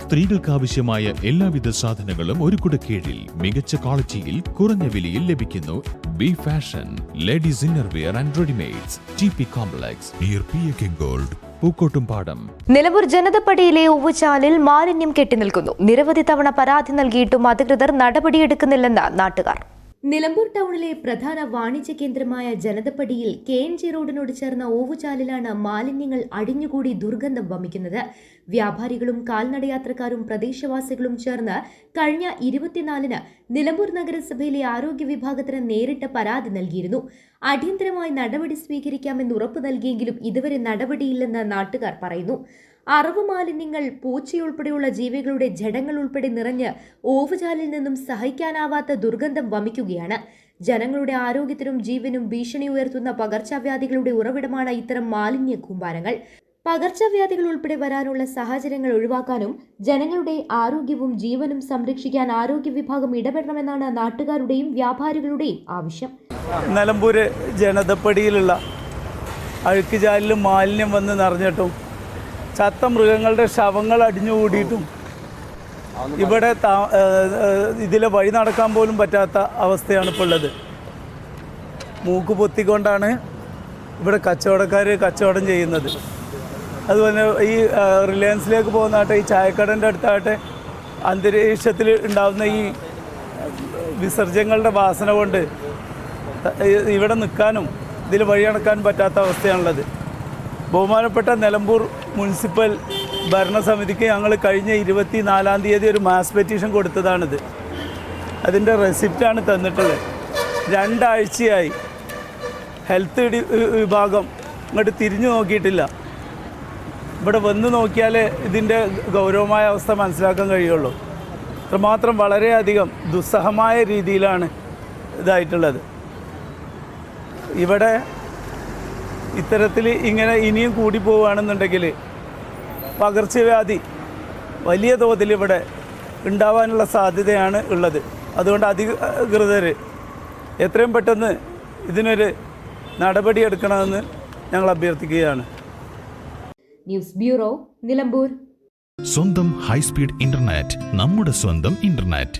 സ്ത്രീകൾക്ക് ആവശ്യമായ എല്ലാവിധ സാധനങ്ങളും ഒരു കുടക്കീഴിൽ മികച്ച ക്വാളിറ്റിയിൽ കുറഞ്ഞ വിലയിൽ ലഭിക്കുന്നു. B fashion ladies innerwear and readymades, TP complex near PK gold, Pookkottumpadam. Nilambur ജനതപ്പടിയിലെ ഓവുചാലിൽ മാലിന്യം കെട്ടിനിൽക്കുന്നു. നിരവധി തവണ പരാതി നൽകിയിട്ടും അധികൃതർ നടപടിയെടുക്കുന്നില്ലെന്ന് നാട്ടുകാർ. നിലമ്പൂർ ടൗണിലെ പ്രധാന വാണിജ്യ കേന്ദ്രമായ ജനതപ്പടിയിൽ KNG റോഡിനോട് ചേർന്ന ഓവുചാലിലാണ് മാലിന്യങ്ങൾ അടിഞ്ഞുകൂടി ദുർഗന്ധം വമിക്കുന്നത്. വ്യാപാരികളും കാൽനടയാത്രക്കാരും പ്രദേശവാസികളും ചേർന്ന് കഴിഞ്ഞ 24-ന് നിലമ്പൂർ നഗരസഭയിലെ ആരോഗ്യ വിഭാഗത്തിന് നേരിട്ട് പരാതി നൽകിയിരുന്നു. അടിയന്തരമായി നടപടി സ്വീകരിക്കാമെന്ന് ഉറപ്പു നൽകിയെങ്കിലും ഇതുവരെ നടപടിയില്ലെന്ന് നാട്ടുകാർ പറയുന്നു. അറവ് മാലിന്യങ്ങൾ, പൂച്ചയുൾപ്പെടെയുള്ള ജീവികളുടെ ജഡങ്ങൾ ഉൾപ്പെടെ നിറഞ്ഞ് ഓവുചാലിൽ നിന്നും സഹിക്കാനാവാത്ത ദുർഗന്ധം വമിക്കുകയാണ്. ജനങ്ങളുടെ ആരോഗ്യത്തിനും ജീവനും ഭീഷണി ഉയർത്തുന്ന പകർച്ചവ്യാധികളുടെ ഉറവിടമാണ് ഇത്തരം മാലിന്യ കൂമ്പാരങ്ങൾ. പകർച്ചവ്യാധികൾ ഉൾപ്പെടെ വരാനുള്ള സാഹചര്യങ്ങൾ ഒഴിവാക്കാനും ജനങ്ങളുടെ ആരോഗ്യവും ജീവനും സംരക്ഷിക്കാൻ ആരോഗ്യ വിഭാഗം ഇടപെടണമെന്നാണ് നാട്ടുകാരുടെയും വ്യാപാരികളുടെയും ആവശ്യം. നിലമ്പൂർ ജനതപ്പടിയിലുള്ള അഴുക്കുചാലിൽ മാലിന്യം വന്ന് നിറഞ്ഞിട്ടും ചത്ത മൃഗങ്ങളുടെ ശവങ്ങൾ അടിഞ്ഞുകൂടിയിട്ടും ഇവിടെ ഇതിലെ വഴി നടക്കാൻ പോലും പറ്റാത്ത അവസ്ഥയാണ് ഇപ്പോൾ ഉള്ളത്. മൂക്ക് പൊത്തിക്കൊണ്ടാണ് ഇവിടെ കച്ചവടക്കാർ കച്ചവടം ചെയ്യുന്നത്. അതുപോലെ ഈ റിലയൻസിലേക്ക് പോകുന്നതാട്ടെ, ഈ ചായക്കടൻ്റെ അടുത്താകട്ടെ, അന്തരീക്ഷത്തിൽ ഉണ്ടാകുന്ന ഈ വിസർജ്യങ്ങളുടെ വാസന കൊണ്ട് ഇവിടെ നിൽക്കാനും ഇതിൽ വഴി നടക്കാനും പറ്റാത്ത അവസ്ഥയാണുള്ളത്. ബഹുമാനപ്പെട്ട നിലമ്പൂർ മുനിസിപ്പൽ ഭരണസമിതിക്ക് ഞങ്ങൾ കഴിഞ്ഞ 24-ാം തീയതി ഒരു മാസ് പെറ്റീഷൻ കൊടുത്തതാണിത്. അതിൻ്റെ റെസിപ്റ്റാണ് തന്നിട്ടുള്ളത്. 2 ആഴ്ചയായി ഹെൽത്ത് വിഭാഗം ഇങ്ങോട്ട് തിരിഞ്ഞു നോക്കിയിട്ടില്ല. ഇവിടെ വന്ന് നോക്കിയാലേ ഇതിൻ്റെ ഗൗരവമായ അവസ്ഥ മനസ്സിലാക്കാൻ കഴിയുള്ളൂ. അത്രമാത്രം വളരെയധികം ദുസ്സഹമായ രീതിയിലാണ് ഇതായിട്ടുള്ളത്. ഇവിടെ ഇത്തരത്തിൽ ഇങ്ങനെ ഇനിയും കൂടി പോവുകയാണെന്നുണ്ടെങ്കിൽ പകർച്ചവ്യാധി വലിയ തോതിൽ ഇവിടെ ഉണ്ടാവാനുള്ള സാധ്യതയാണ് ഉള്ളത്. അതുകൊണ്ട് അധികൃതർ എത്രയും പെട്ടെന്ന് ഇതിനൊരു നടപടിയെടുക്കണമെന്ന് ഞങ്ങൾ അഭ്യർത്ഥിക്കുകയാണ്. News bureau, Nilambur. സ്വന്തം ഹൈസ്പീഡ് ഇന്റർനെറ്റ്, നമ്മുടെ സ്വന്തം ഇന്റർനെറ്റ്.